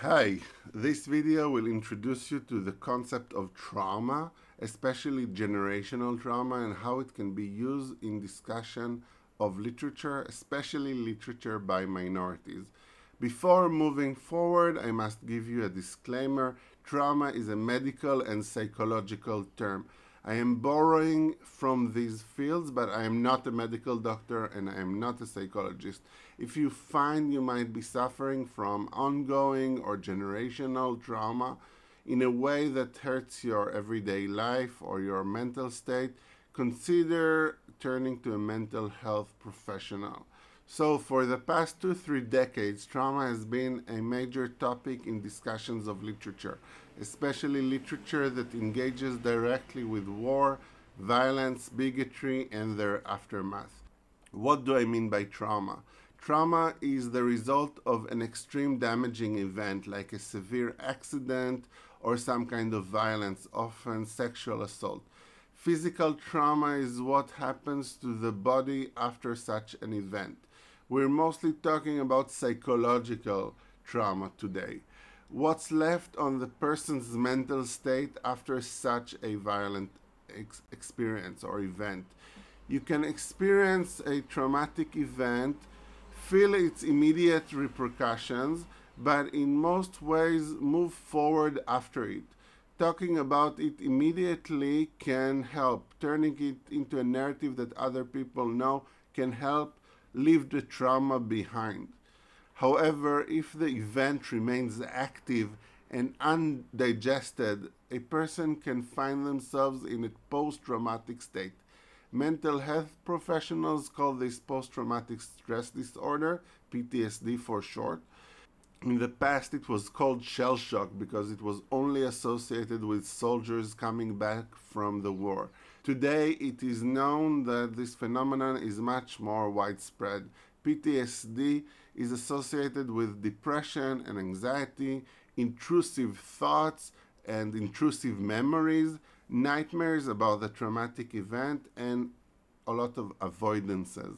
Hi, this video will introduce you to the concept of trauma, especially generational trauma, and how it can be used in discussion of literature, especially literature by minorities. Before moving forward, I must give you a disclaimer. Trauma is a medical and psychological term. I am borrowing from these fields, but I am not a medical doctor and I am not a psychologist. If you find you might be suffering from ongoing or generational trauma in a way that hurts your everyday life or your mental state, consider turning to a mental health professional. So for the past 2-3 decades, trauma has been a major topic in discussions of literature, especially literature that engages directly with war, violence, bigotry, and their aftermath. What do I mean by trauma? Trauma is the result of an extreme damaging event like a severe accident or some kind of violence, often sexual assault. Physical trauma is what happens to the body after such an event. We're mostly talking about psychological trauma today. What's left on the person's mental state after such a violent experience or event? You can experience a traumatic event, feel its immediate repercussions, but in most ways move forward after it. Talking about it immediately can help. Turning it into a narrative that other people know can help leave the trauma behind. However, if the event remains active and undigested, a person can find themselves in a post-traumatic state. Mental health professionals call this post-traumatic stress disorder, PTSD for short. In the past, it was called shell shock because it was only associated with soldiers coming back from the war. Today, it is known that this phenomenon is much more widespread. PTSD is associated with depression and anxiety, intrusive thoughts and intrusive memories, nightmares about the traumatic event, and a lot of avoidances.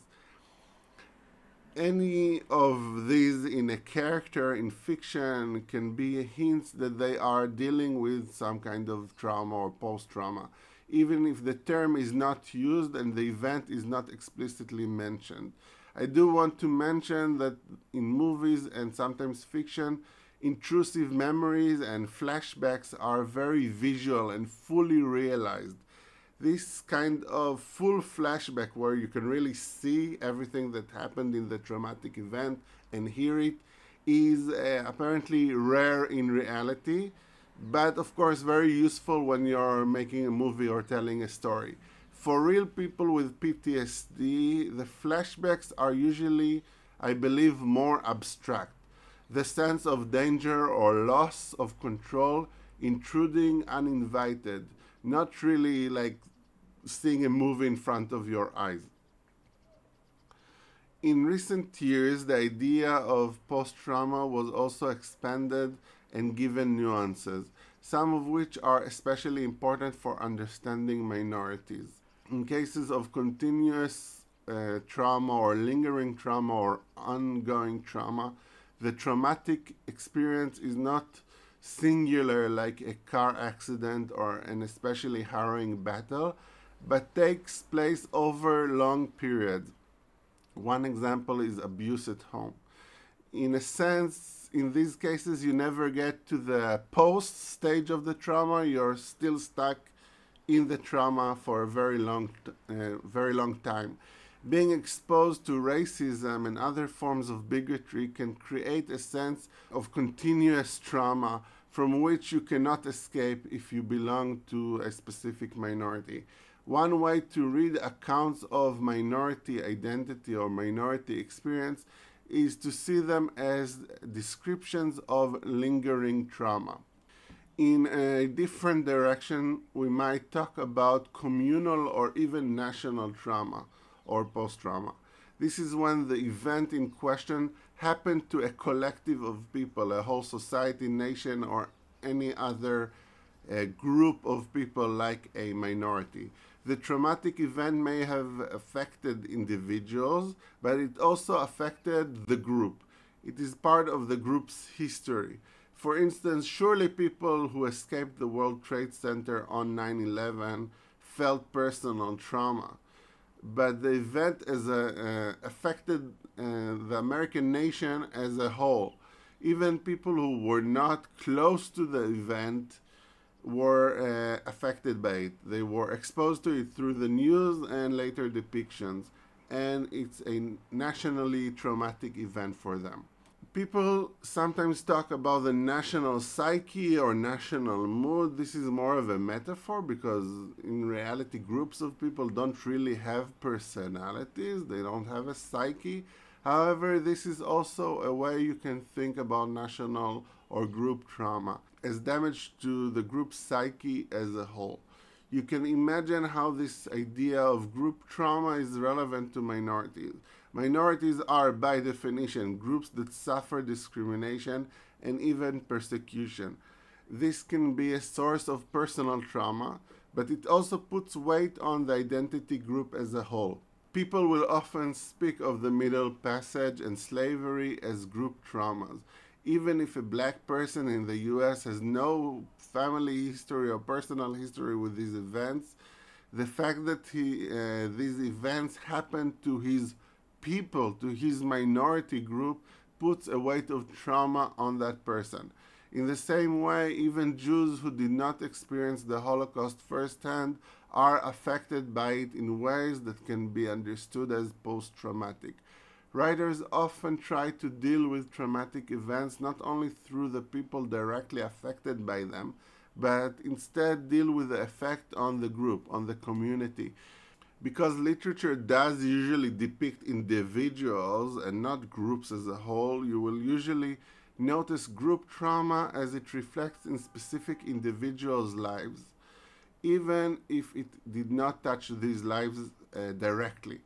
Any of these in a character in fiction can be a hint that they are dealing with some kind of trauma or post-trauma, even if the term is not used and the event is not explicitly mentioned. I do want to mention that in movies and sometimes fiction, intrusive memories and flashbacks are very visual and fully realized. This kind of full flashback where you can really see everything that happened in the traumatic event and hear it is apparently rare in reality, but of course very useful when you're making a movie or telling a story. For real people with PTSD, the flashbacks are usually, I believe, more abstract. The sense of danger or loss of control intruding uninvited, not really like seeing a movie in front of your eyes. In recent years, the idea of post-trauma was also expanded and given nuances, some of which are especially important for understanding minorities. In cases of continuous trauma or lingering trauma or ongoing trauma, the traumatic experience is not singular like a car accident or an especially harrowing battle, but takes place over long periods. One example is abuse at home. In a sense, in these cases, you never get to the post stage of the trauma. You're still stuck in the trauma for a very long time. Being exposed to racism and other forms of bigotry can create a sense of continuous trauma from which you cannot escape if you belong to a specific minority. One way to read accounts of minority identity or minority experience is to see them as descriptions of lingering trauma. In a different direction, we might talk about communal or even national trauma or post-trauma. This is when the event in question happened to a collective of people, a whole society, nation, or any other group of people like a minority. The traumatic event may have affected individuals, but it also affected the group. It is part of the group's history. For instance, surely people who escaped the World Trade Center on 9/11 felt personal trauma, but the event affected the American nation as a whole. Even people who were not close to the event were affected by it. They were exposed to it through the news and later depictions, and it's a nationally traumatic event for them. People sometimes talk about the national psyche or national mood. This is more of a metaphor because in reality groups of people don't really have personalities. They don't have a psyche. However, this is also a way you can think about national or group trauma as damage to the group psyche as a whole. You can imagine how this idea of group trauma is relevant to minorities. Minorities are, by definition, groups that suffer discrimination and even persecution. This can be a source of personal trauma, but it also puts weight on the identity group as a whole. People will often speak of the Middle Passage and slavery as group traumas. Even if a black person in the US has no family history or personal history with these events, the fact that these events happened to his people, to his minority group, puts a weight of trauma on that person. In the same way, even Jews who did not experience the Holocaust firsthand are affected by it in ways that can be understood as post-traumatic. Writers often try to deal with traumatic events not only through the people directly affected by them, but instead deal with the effect on the group, on the community. Because literature does usually depict individuals and not groups as a whole, you will usually notice group trauma as it reflects in specific individuals' lives, even if it did not touch these lives directly.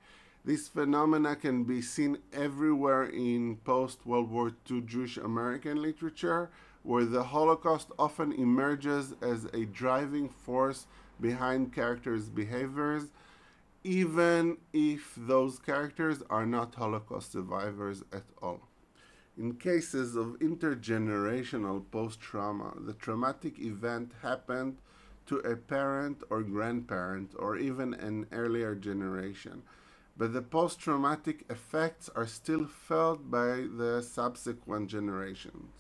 This phenomena can be seen everywhere in post-World War II Jewish American literature, where the Holocaust often emerges as a driving force behind characters' behaviors, even if those characters are not Holocaust survivors at all. In cases of intergenerational post-trauma, the traumatic event happened to a parent or grandparent or even an earlier generation, but the post-traumatic effects are still felt by the subsequent generations.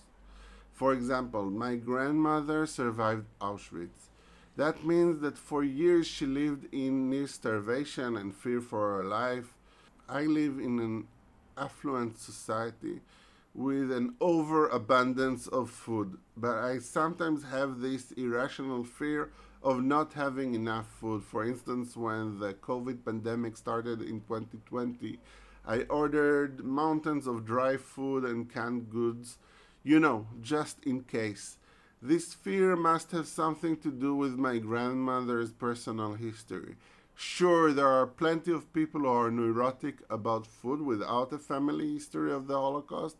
For example, my grandmother survived Auschwitz. That means that for years she lived in near starvation and fear for her life. I live in an affluent society with an overabundance of food, but I sometimes have this irrational fear of not having enough food. For instance, when the COVID pandemic started in 2020, I ordered mountains of dry food and canned goods, just in case. This fear must have something to do with my grandmother's personal history. Sure, there are plenty of people who are neurotic about food without a family history of the Holocaust,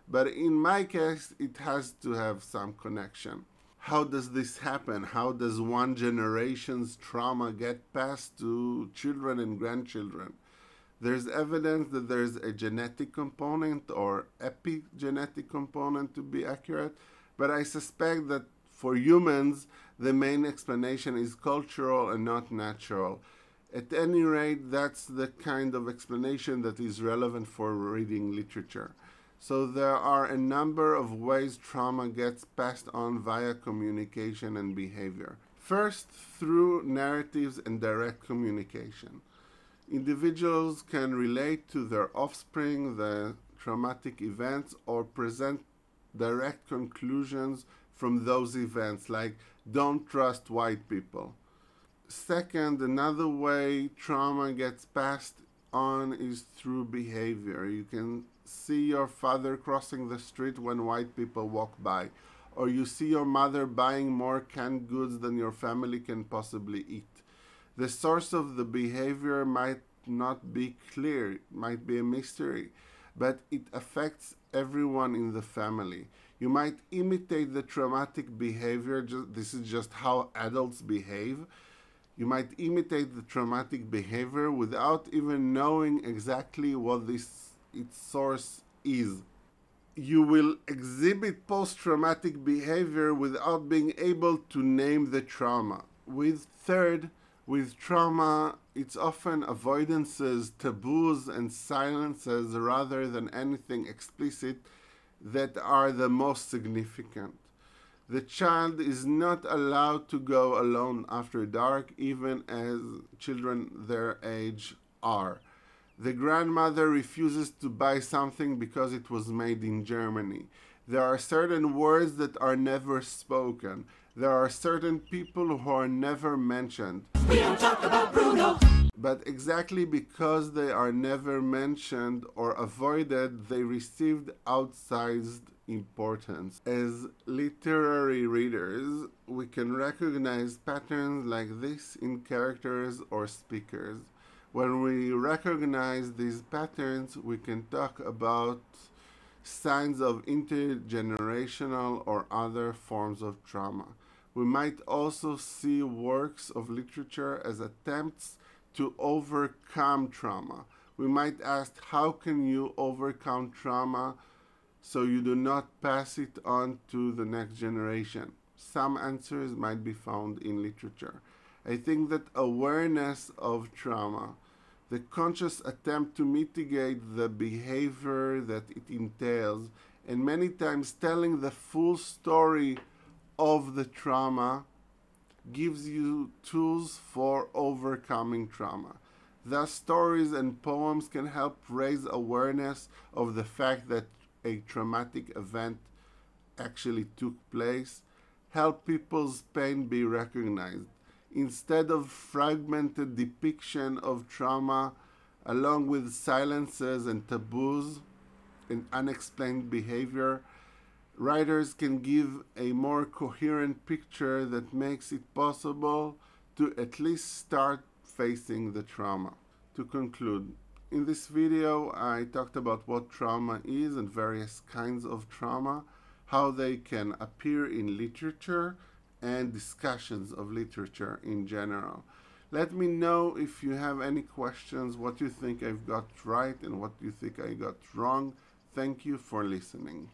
but in my case, it has to have some connection. How does this happen? How does one generation's trauma get passed to children and grandchildren? There's evidence that there's a genetic component or epigenetic component, to be accurate, but I suspect that for humans, the main explanation is cultural and not natural. At any rate, that's the kind of explanation that is relevant for reading literature. So there are a number of ways trauma gets passed on via communication and behavior. First, through narratives and direct communication. Individuals can relate to their offspring the traumatic events or present direct conclusions from those events, like don't trust white people. Second, another way trauma gets passed on is through behavior. You can see your father crossing the street when white people walk by, or you see your mother buying more canned goods than your family can possibly eat. The source of the behavior might not be clear, it might be a mystery, but it affects everyone in the family. You might imitate the traumatic behavior, this is just how adults behave. You might imitate the traumatic behavior without even knowing exactly what its source is. You will exhibit post-traumatic behavior without being able to name the trauma. With trauma, it's often avoidances, taboos, and silences rather than anything explicit that are the most significant. The child is not allowed to go alone after dark, even as children their age are. The grandmother refuses to buy something because it was made in Germany. There are certain words that are never spoken. There are certain people who are never mentioned. We don't talk about Bruno. But exactly because they are never mentioned or avoided, they received outsized importance. As literary readers, we can recognize patterns like this in characters or speakers. When we recognize these patterns, we can talk about signs of intergenerational or other forms of trauma. We might also see works of literature as attempts to overcome trauma. We might ask, how can you overcome trauma so you do not pass it on to the next generation? Some answers might be found in literature. I think that awareness of trauma, the conscious attempt to mitigate the behavior that it entails, and many times telling the full story of the trauma, gives you tools for overcoming trauma. Thus, stories and poems can help raise awareness of the fact that a traumatic event actually took place, help people's pain be recognized. Instead of fragmented depiction of trauma, along with silences and taboos and unexplained behavior, writers can give a more coherent picture that makes it possible to at least start facing the trauma. To conclude, in this video I talked about what trauma is and various kinds of trauma, how they can appear in literature and discussions of literature in general. Let me know if you have any questions, what you think I've got right and what you think I got wrong. Thank you for listening.